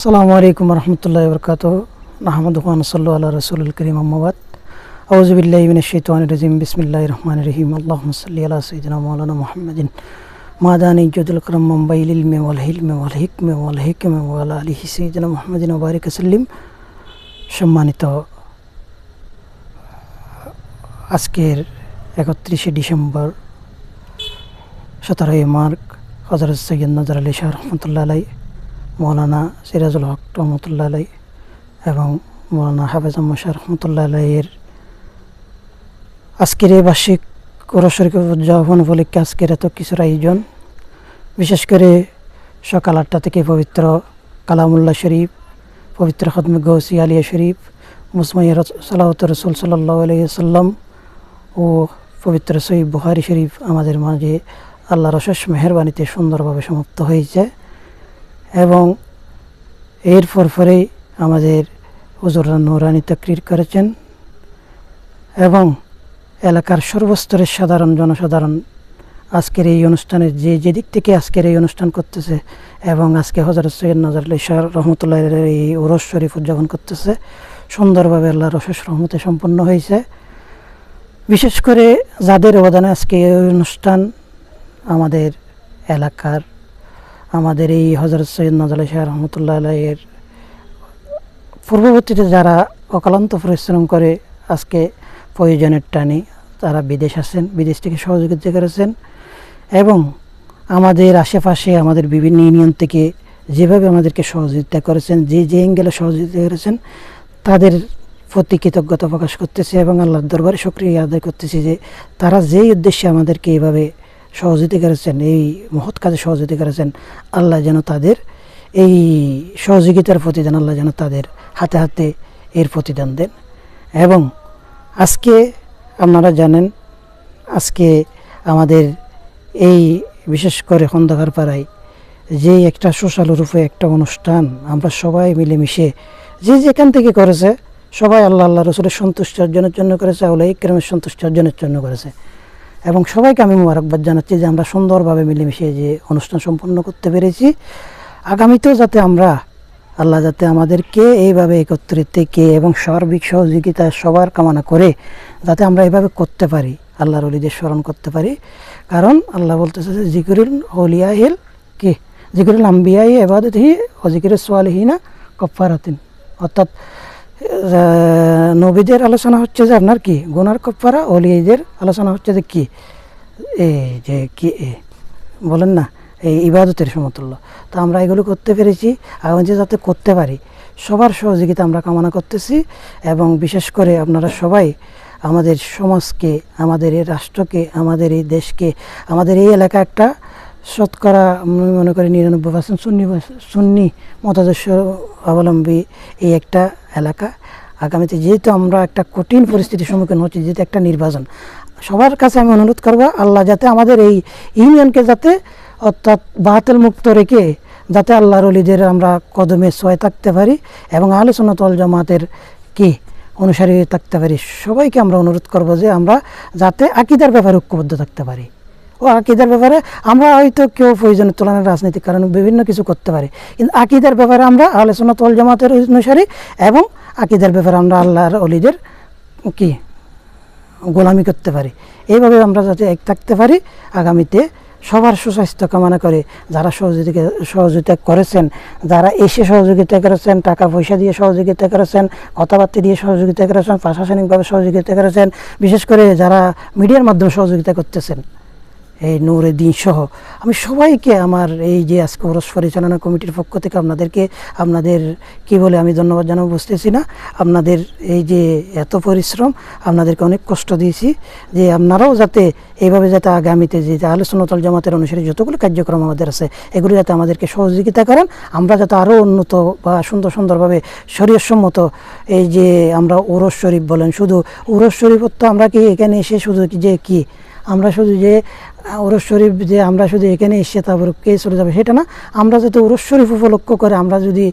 আসসালামু আলাইকুম রহমতুল্লাহি বরকাতুহু নাহমাদুহু ওয়া নুসাল্লি আলা রাসূলিল কারীম আম্মা বাদ আউযু বিল্লাহি মিনাশ শাইতানির রাজিম বিসমিল্লাহির রহমানির রহিম আল্লাহুম্মা সাল্লি আলা সাইয়্যিদিনা মাওলানা মুহাম্মাদিন মাদানি জুদুল কারাম মুম্বাইল ইলমি ওয়াল হিলমি ওয়াল হিকমি ওয়াল হিকমি ওয়া আলা আলিহি সাইয়্যিদিনা মুহাম্মাদিন ওয়া বারিক সাল্লিম। সম্মানিত আজকের 31শে ডিসেম্বর 17ই মার্চ হযরত সৈয়দ নজর আলী শাহ রহমতুল্লাহ আলাই, মৌলানা সিরাজুল হক রহমতুল্লাহ আলাই এবং মৌলানা হাফেজ আহমদ শাহ রহমতুল্লাহ আলাইয়ের আজকের এই বার্ষিক কোরআন শরীফ উদযাপন উপলক্ষে আজকের এত কিছুর আয়োজন। বিশেষ করে সকাল 8টা থেকে পবিত্র কালামুল্লাহ শরীফ, পবিত্র খতমে গৌসি আলিয়া শরীফ, মুসমাইয়া সালাওয়াত রাসূল সাল্লাল্লাহু আলাইহি ওয়াসাল্লাম ও পবিত্র সহিহ বুখারী শরীফ আমাদের মাঝে আল্লাহর অশেষ মেহেরবানিতে সুন্দরভাবে সমাপ্ত হয়েছে এবং এর পরেই আমাদের হুজুররা নুরানি তাকরীর করেছেন এবং এলাকার সর্বস্তরের সাধারণ জনসাধারণ আজকের এই অনুষ্ঠানের যে দিক থেকে আজকের এই অনুষ্ঠান করতেছে এবং আজকে হযরত সৈয়দ নজর আলী শাহ রহমতুল্লাহ এই উরস শরীফ উদযাপন করতেছে, সুন্দরভাবে আল্লাহর অশেষ রহমতে সম্পন্ন হয়েছে। বিশেষ করে যাদের অবদানে আজকে এই অনুষ্ঠান আমাদের এলাকার, আমাদের এই হযরত সৈয়দ নজর আলী শাহ রহমতুল্লাহ আলাইয়ের পূর্ববর্তীতে যারা অক্লান্ত পরিশ্রম করে আজকে প্রয়োজনের টানে তারা বিদেশ আছেন, বিদেশ থেকে সহযোগিতা করেছেন এবং আমাদের আশেপাশে আমাদের বিভিন্ন ইউনিয়ন থেকে যেভাবে আমাদেরকে সহযোগিতা করেছেন, যে অ্যাঙ্গেলে সহযোগিতা করেছেন তাদের প্রতি কৃতজ্ঞতা প্রকাশ করতেছি এবং আল্লাহর দরবারে শুকরিয়া আদায় করতেছি যে তারা যেই উদ্দেশ্যে আমাদেরকে এইভাবে সহযোগিতা করেছেন, এই মহৎ কাজে সহযোগিতা করেছেন, আল্লাহ যেন তাদের এই সহযোগিতার প্রতিদান আল্লাহ যেন তাদের হাতে হাতে এর প্রতিদান দেন। এবং আজকে আপনারা জানেন আজকে আমাদের এই বিশেষ করে খন্দকার পাড়ায় যে একটা সোশ্যাল রূপে একটা অনুষ্ঠান আমরা সবাই মিলেমিশে যে যেখান থেকে করেছে সবাই আল্লাহ রসুলের সন্তুষ্টি অর্জনের জন্য করেছে, আউলিয়া ইকরামের সন্তুষ্টি অর্জনের জন্য করেছে এবং সবাইকে আমি মোবারকবাদ জানাচ্ছি যে আমরা সুন্দরভাবে মিলেমিশে যে অনুষ্ঠান সম্পন্ন করতে পেরেছি। আগামীতেও যাতে আমরা আল্লাহ যাতে আমাদেরকে এইভাবে একত্রিত থেকে এবং সার্বিক সহযোগিতা সবার কামনা করে যাতে আমরা এইভাবে করতে পারি, আল্লাহর ওলিদের স্মরণ করতে পারি। কারণ আল্লাহ বলতেছে যে জিকিরুল আউলিয়াহিল কি জিকিরুল আম্বিয়াই ইবাদাতিহি ওয়া জিকিরুস সালিহিনা কাফারাতিন, অর্থাৎ নবীদের আলোচনা হচ্ছে যে আপনার কি গুনার কাফারা, ওলিদের আলোচনা হচ্ছে যে কি এই যে কি বলেন না এই ইবাদতের সমতুল্য। তো আমরা এগুলো করতে পেরেছি, আগামী যাতে করতে পারি সবার সহযোগিতা আমরা কামনা করতেছি এবং বিশেষ করে আপনারা সবাই আমাদের সমাজকে, আমাদের এই রাষ্ট্রকে, আমাদের এই দেশকে, আমাদের এই এলাকা একটা শতকরা আমি মনে করি 99% সুন্নি মতাদর্শ অবলম্বী এই একটা এলাকা। আগামীতে যেহেতু আমরা একটা কঠিন পরিস্থিতির সম্মুখীন হচ্ছি, যেহেতু একটা নির্বাচন, সবার কাছে আমি অনুরোধ করব আল্লাহ যাতে আমাদের এই ইউনিয়নকে যাতে অর্থাৎ বাতিল মুক্ত রেখে যাতে আল্লাহর ওলিদের আমরা কদমে সয়ে থাকতে পারি এবং আহলে সুন্নাত ওয়াল জামাতের কি অনুসারী থাকতে পারি। সবাইকে আমরা অনুরোধ করব যে আমরা যাতে আকীদার ব্যাপারে ঐক্যবদ্ধ থাকতে পারি ও আকীদার ব্যাপারে আমরা হয়তো কেউ প্রয়োজনের তুলনায় রাজনৈতিক কারণে বিভিন্ন কিছু করতে পারি, কিন্তু আকীদার ব্যাপারে আমরা আহলে সুন্নাত ওয়াল জামাতের অনুসারী এবং আকীদার ব্যাপারে আমরা আল্লাহর ওলিদের কি গোলামি করতে পারি। এইভাবে আমরা যাতে এক থাকতে পারি। আগামীতে সবার সুস্বাস্থ্য কামনা করে যারা সহযোগিতা করেছেন, যারা এসে সহযোগিতা করেছেন, টাকা পয়সা দিয়ে সহযোগিতা করেছেন, কথাবার্তা দিয়ে সহযোগিতা করেছেন, প্রশাসনিকভাবে সহযোগিতা করেছেন, বিশেষ করে যারা মিডিয়ার মাধ্যমে সহযোগিতা করতেছেন এই নূরুদ্দিন সহ আমি সবাইকে আমার এই যে আজকে ওরস পরিচালনা কমিটির পক্ষ থেকে আপনাদের কি বলে আমি ধন্যবাদ জানাবো বুঝতেছি না। আপনাদের এই যে এত পরিশ্রম, আপনাদেরকে অনেক কষ্ট দিয়েছি যে আপনারাও যাতে এইভাবে যাতে আগামীতে যে আহলে সুন্নাত ওয়াল জামাতের অনুসারী যতগুলো কার্যক্রম আমাদের আছে এগুলো যাতে আমাদেরকে সহযোগিতা করেন, আমরা যাতে আরও উন্নত বা সুন্দরভাবে শরীয়তসম্মত এই যে আমরা উরস শরীফ বলেন, শুধু উরস শরীফ তো আমরা কি এখানে এসে শুধু যে কি আমরা শুধু যে উরস শরীফ যে আমরা শুধু এখানে এসে তারপর কে চলে যাবে সেটা না, আমরা যাতে উরস শরীফ উপলক্ষ করে আমরা যদি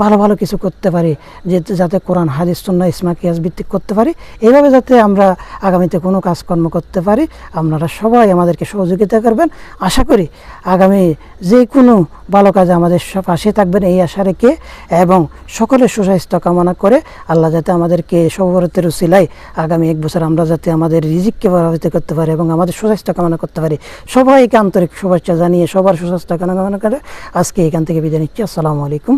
ভালো ভালো কিছু করতে পারি, যে যাতে কোরআন হাদিস সুন্নাহ ইসমা কিয়াস ভিত্তিক করতে পারি, এইভাবে যাতে আমরা আগামীতে কোনো কাজকর্ম করতে পারি, আপনারা সবাই আমাদেরকে সহযোগিতা করবেন। আশা করি আগামী যে কোনো ভালো কাজে আমাদের পাশে থাকবেন এই আশা রেখে, এবং সকলের সুস্বাস্থ্য কামনা করে আল্লাহ যাতে আমাদেরকে সবরতের উসিলায় আগামী 1 বছর আমরা যাতে আমাদের রিজিককে প্রভাবিত করতে পারি এবং আমাদের সুস্বাস্থ্য কামনা করতে পারি। সবাইকে আন্তরিক শুভেচ্ছা জানিয়ে সবার সুস্বাস্থ্য কামনা করে আজকে এখান থেকে বিদায় নিচ্ছি। আসসালামু আলাইকুম।